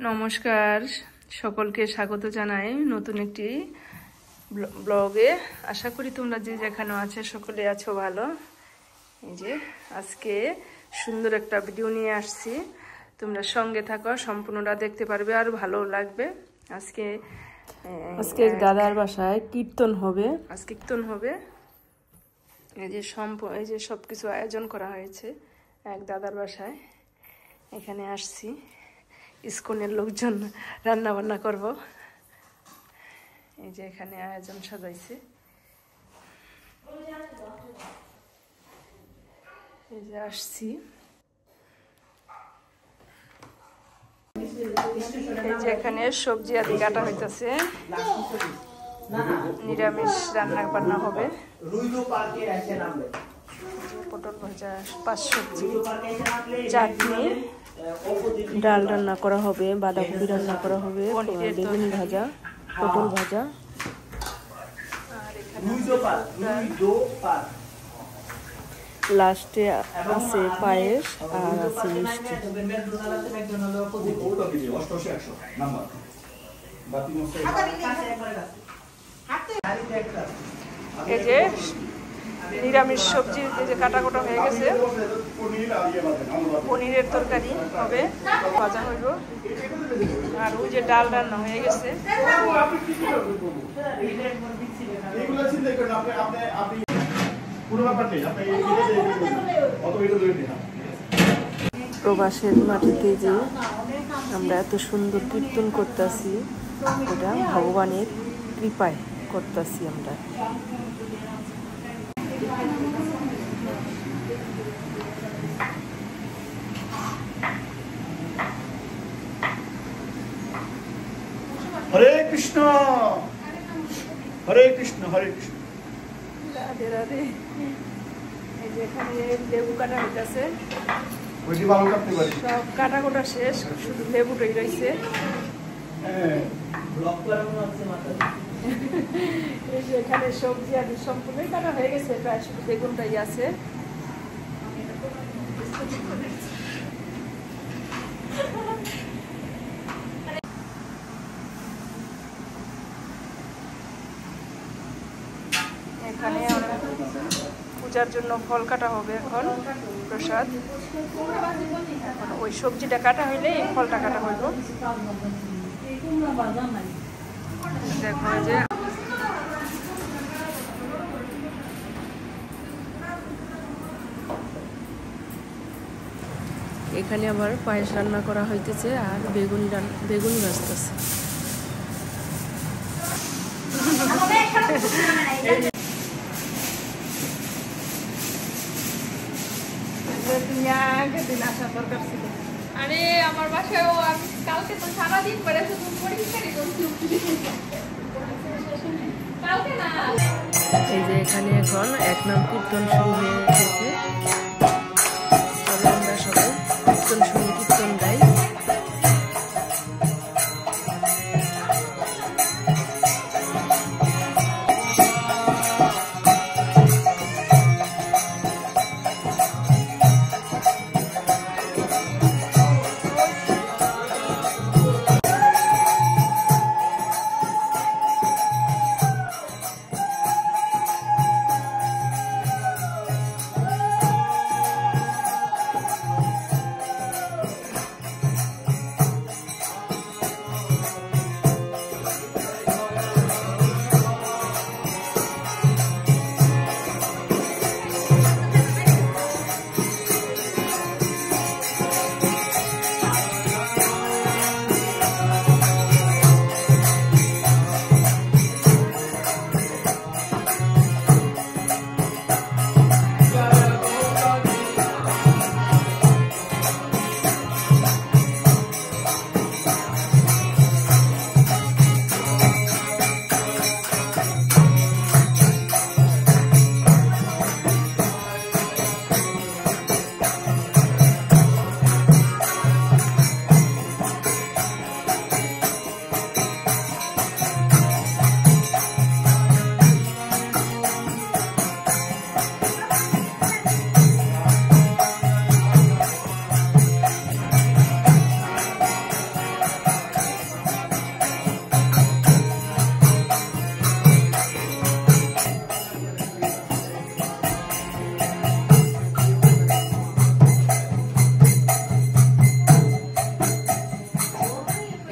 নমস্কার, সকলকে স্বাগত জানাই নতুন একটি ব্লগে। আশা করি তোমরা যে যেখানে আছো সকলে আছো ভালো। এই যে আজকে সুন্দর একটা ভিডিও নিয়ে আসছি, তোমরা সঙ্গে থাকো, সম্পূর্ণটা দেখতে পারবে আর ভালো লাগবে। আজকে দাদার বাসায় কীর্তন হবে, এই যে সবকিছু আয়োজন করা হয়েছে এক দাদার বাসায়। এখানে আসছি, ইস্কনের লোকজন রান্না বান্না করব। এই যে এখানে আয়োজন সাজাইছে, এই যে আসছি। এই যে এখানে সবজি আদি কাটা হইতেছে, নিরামিষ রান্না বান্না হবে। পটল ভাজা, 5 সবজি, চাটনি, ডাল রান্না করা হবে, বাঁধাকপি রান্না করা হবে, বেগুনি ভাজা, পটল ভাজা, লাস্টে আছে পায়েস আর আছে মিষ্টি। এই যে নিরামিষ সবজি যে কাটা হয়ে গেছে, পনিরের তরকারি হবে, ভাজা হইব, আর ওই যে ডাল রান্না হয়ে গেছে। প্রবাসের মাটিতে যে আমরা এত সুন্দর কীর্তন করতেছি, এটা ভগবানের কৃপায় করতেছি আমরা। হরে কৃষ্ণ হরে কৃষ্ণ হরে কৃষ্ণ। রাধে রাধে। এই যে এখানে লেবু কাটা হইতেছে, সব কাটা শেষ, শুধু লেবুটাই রয়েছে। এই যে এখানে সবজি আদি সম্পূর্ণ কাটা হয়ে গেছে, প্রায় শুধু বেগুনটাই আছে। এখানে পূজার জন্য ফল কাটা হবে, এখন প্রসাদ। এখন ওই সবজিটা কাটা হইলে এই ফলটা কাটা হইব। দেখো যে এখানে আবার পায়েস রান্না করা হইতেছে আর বেগুনি ভাজতেছে। আরে আমার বাসায়ও আমি কালকে তো সারাদিন পরে শুধু পরিষ্কারই করছি। কালকে না, এই যে এখানে এখন 1 নাম কীর্তন শুরু হয়ে গেছে। আমরা সবাই কীর্তন শুনে কীর্তন গাই।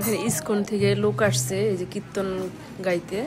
এখানে ইসকন থেকে লোক আসছে এই যে কীর্তন গাইতে।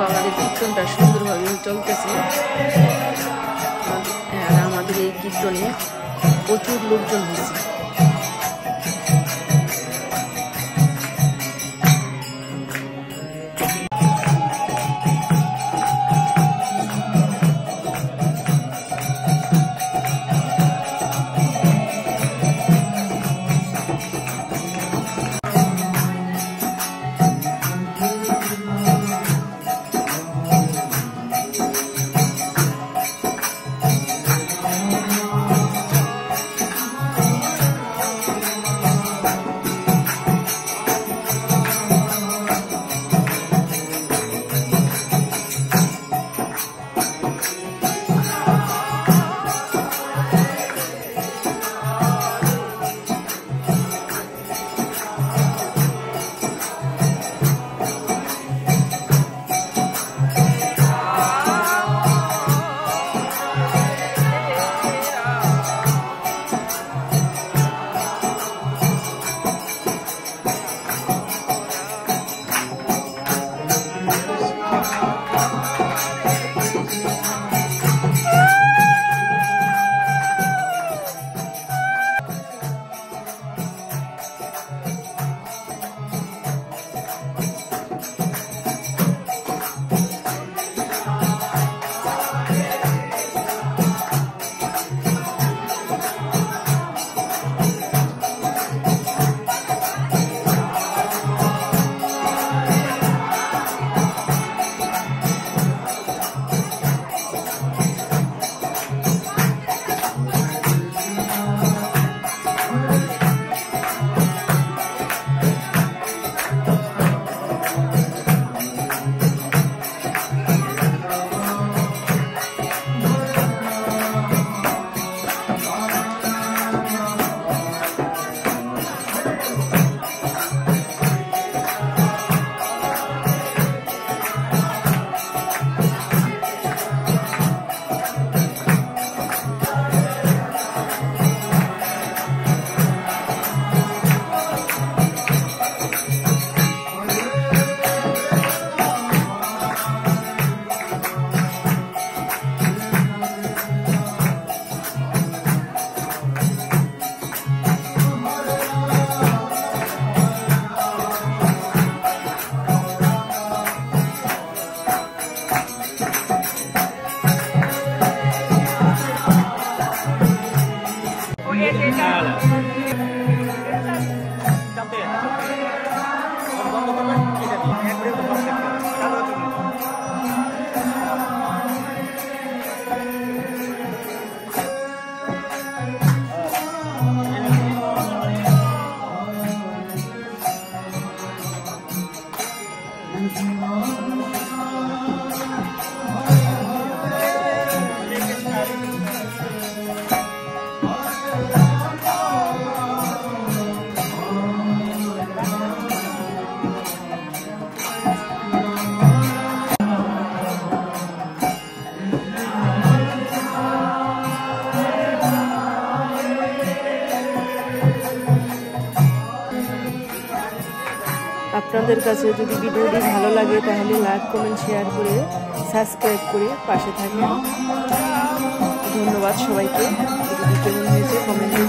আমাদের কীর্তনটা সুন্দরভাবে চলতেছে আর আমাদের এই কীর্তনে প্রচুর লোকজন হয়েছে। আপনাদের কাছে যদি ভিডিওটি ভালো লাগে তাহলে লাইক কমেন্ট শেয়ার করে সাবস্ক্রাইব করে পাশে থাকবেন। ধন্যবাদ সবাইকে। ভিডিওটি কেমন হয়েছে কমেন্টে